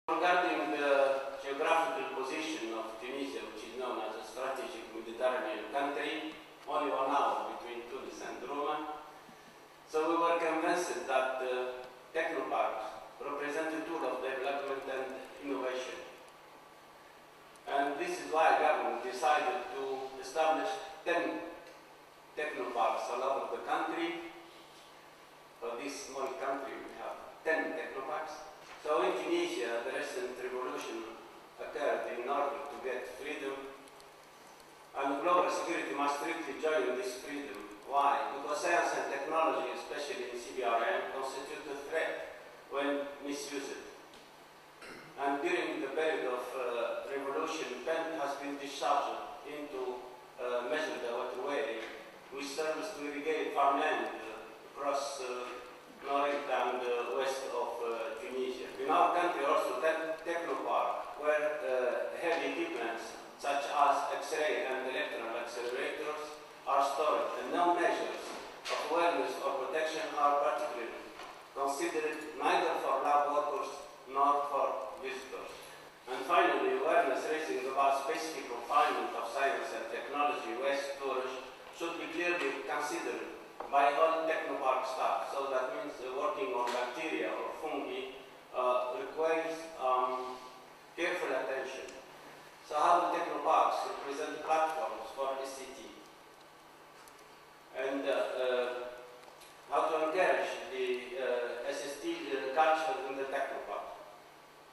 Regarding the geographical position of Tunisia, which is known as a strategic Mediterranean country, only 1 hour between Tunis and Roma, so we were convinced that Technoparks represent a tool of development and innovation. And this is why government decided to establish 10 Technoparks all over the country. For this small country, we have 10 Technoparks. So in Tunisia, the recent revolution occurred in order to get freedom, and global security must strictly join this freedom. Why? Because science and technology, especially in CBRN, constitute a threat when misused. And during the period of revolution, pen has been discharged into a measured waterway, which serves to irrigate farmland across north and west of Tunisia. In our country also, Technopark, where heavy equipments such as X-ray and electron accelerators are stored, and no measures of awareness or protection are particularly considered, neither for lab workers nor for visitors. And finally, awareness raising about specific refinement of science and technology waste storage should be clearly considered by all Technopark staff. So that means working on bacteria or fungi requires careful attention. So how the Technoparks represent platforms for SCT, and how to encourage the SST culture in the Technopark.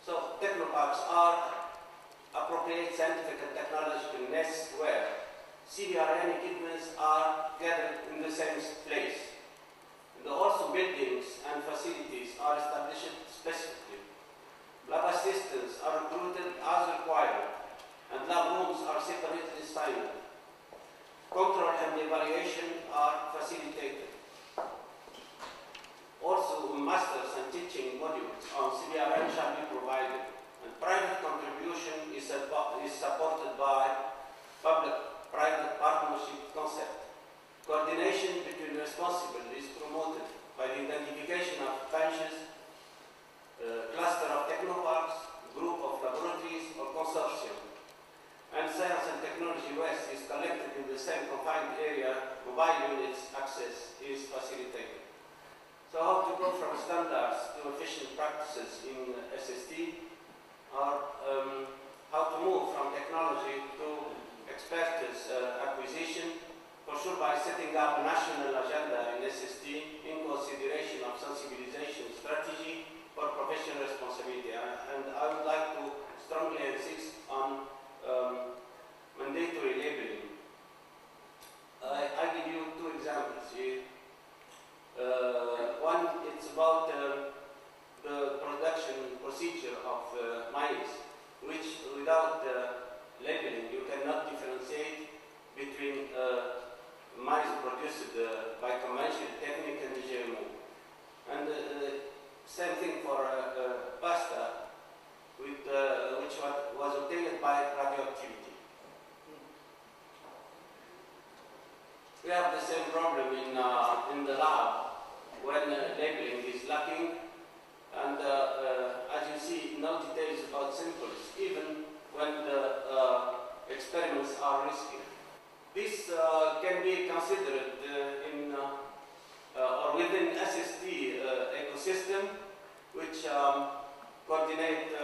So Technoparks are appropriate scientific and technological nests where CBRN equipments are gathered in the same place. And also buildings and facilities are established specifically. Lab assistants are recruited as required, and lab rooms are separately assigned. Control and evaluation are facilitated. Also, masters and teaching modules on CBRN shall be provided, and private contribution is supported by public-private partnership concept. Coordination between responsibles is promoted by the identification of benches, cluster of technoparks, group of laboratories, or consortium. And science and technology waste is collected in the same confined area. Mobile units access is facilitated. So how to go from standards to efficient practices in SST, or how to move from technology to expertise acquisition, for sure by setting up a national agenda in SST in consideration of sensibilization strategy for professional responsibility. And I would like to strongly insist on mandatory labeling. I give you 2 examples here. One, it's about the production procedure of maize, which without labeling you cannot differentiate between maize produced by conventional technique and GMO. And same thing for pasta, which was obtained by radioactivity. We have the same problem in the lab when labeling is lacking, and as you see, no details about samples, even when the experiments are risky. This can be considered in or within SST ecosystem, which coordinate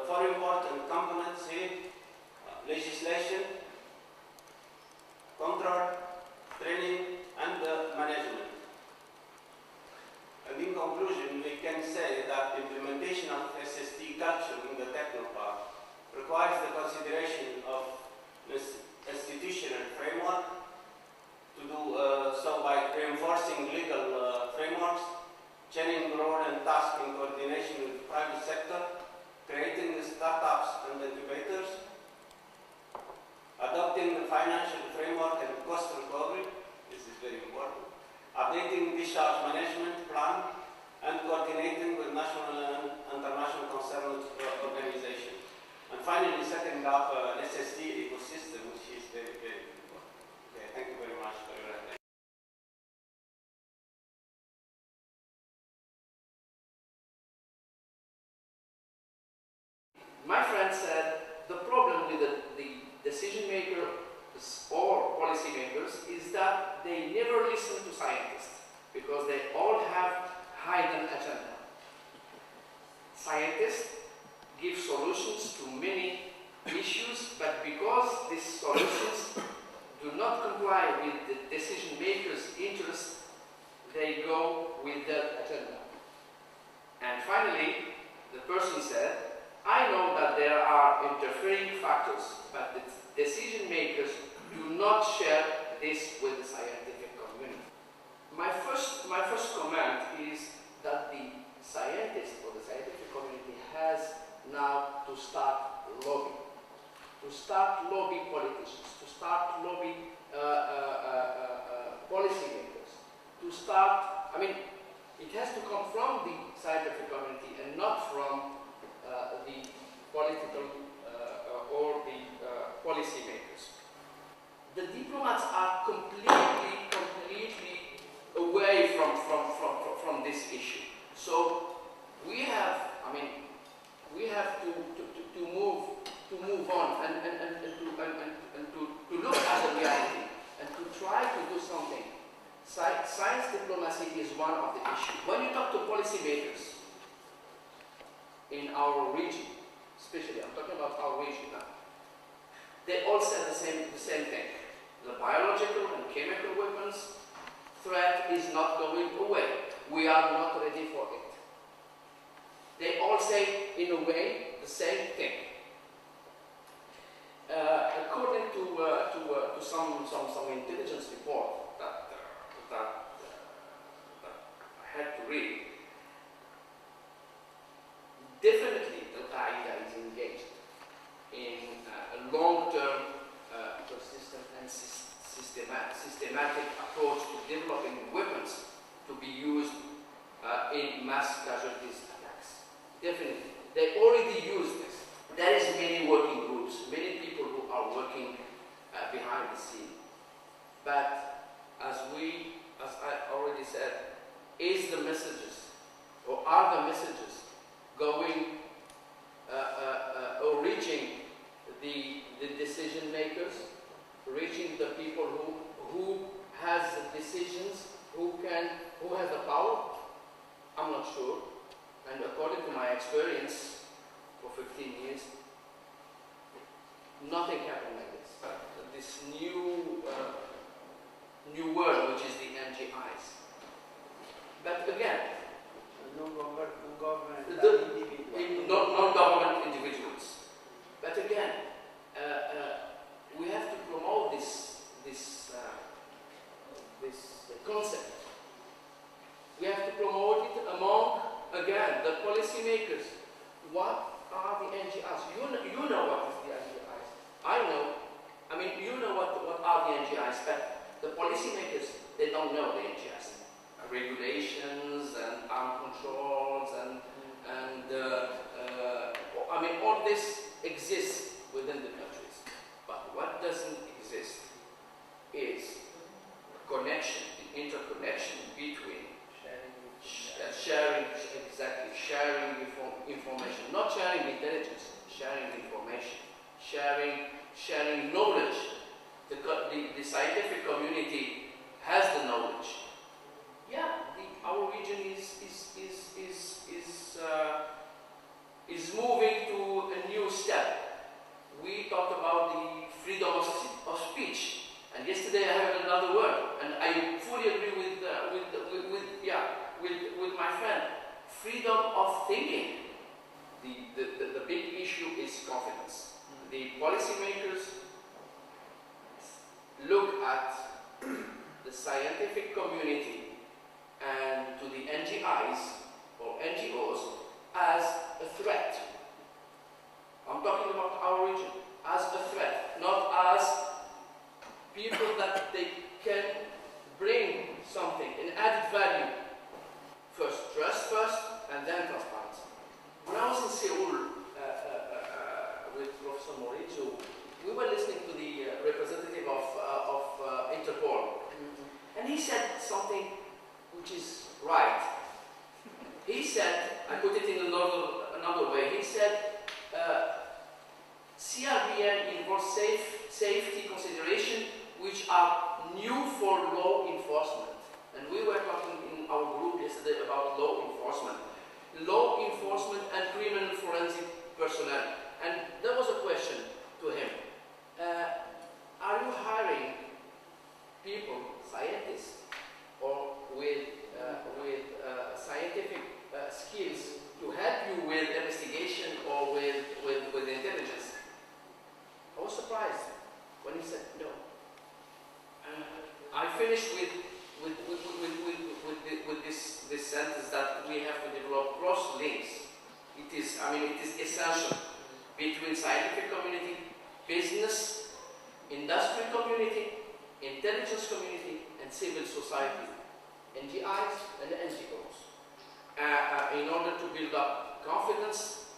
4 important components here: legislation, control, training, and management. And in conclusion, we can say that the implementation of SST culture in the Technopark requires the consideration of this institutional framework, to do so by reinforcing legal frameworks, changing role and task in coordination with the private sector, creating the startups and incubators, adopting the financial framework and cost recovery, this is very important, updating discharge management plan, and coordinating with national and international concerned organizations. And finally, setting up an SST ecosystem, which is very, very important. Okay, thank you very much for your attention. friend said, the problem with the decision makers or policy makers is that they never listen to scientists because they all have hidden agenda. Scientists give solutions to many issues, but because these solutions do not comply with the decision makers' interests, they go with their agenda. And finally, the person said, I know that there are interfering factors, but the decision makers do not share this with the scientific community. My first comment is that the scientist or the scientific community has now to start lobbying. To start lobbying politicians, to start lobbying policymakers, to start, I mean, it has to come from the scientific community and not from the political or the policymakers. The diplomats are completely away from this issue. So we have, I mean, we have to move on and to look at the reality and to try to do something. Science diplomacy is one of the issues. When you talk to policymakers in our region, especially, I'm talking about our region now, they all said the same thing. The biological and chemical weapons threat is not going away. We are not ready for it. They all say, in a way, the same thing. According to some intelligence report that I had to read, definitely Al-Qaeda is engaged in a long-term, persistent and systematic approach to developing weapons to be used in mass casualties attacks. Definitely. They already use this. There is many working groups, many people who are working behind the scene. But as I already said, is the messages, or are the messages going or reaching the decision makers, reaching the people who has the decisions, who has the power? I'm not sure. And according to my experience for 15 years, nothing happened like this. This new word, which is the NGIs. But again, non-government individuals. But again, we have to promote this concept. We have to promote it among, again, the policymakers. What are the NGIs? You know what is the NGIs. I know. I mean, you know what are the NGIs, but the policymakers, they don't know the NGIs. Regulations and arm controls and I mean, all this exists within the countries. But what doesn't exist is connection, the interconnection between sharing information, not sharing intelligence, sharing information, sharing knowledge. The scientific community has the knowledge. Yeah, our region is moving to a new step. We talked about the freedom of speech, and yesterday I heard another word, and I fully agree with my friend. Freedom of thinking. The big issue is confidence. The policymakers look at the scientific community and to the NGIs or NGOs as a threat. I'm talking about our region as a threat, not as people that they can bring something, an added value. First, trust first, and then transparency. When I was in Seoul with Professor Maurizio, we were listening to the representative of Interpol, and he said something which is right. He said, I put it in another way, he said, safety considerations which are new for law enforcement. And we were talking in our group yesterday about law enforcement. Law enforcement and criminal forensic personnel. And there was a question to him. Are you hiring people, scientists, or with scientific skills to help you with investigation or with intelligence? I was surprised when he said no. I finished with this sentence that we have to develop cross links. It is essential between scientific community, business, industry community, intelligence community, and civil society, NGIs and NGOs, in order to build up confidence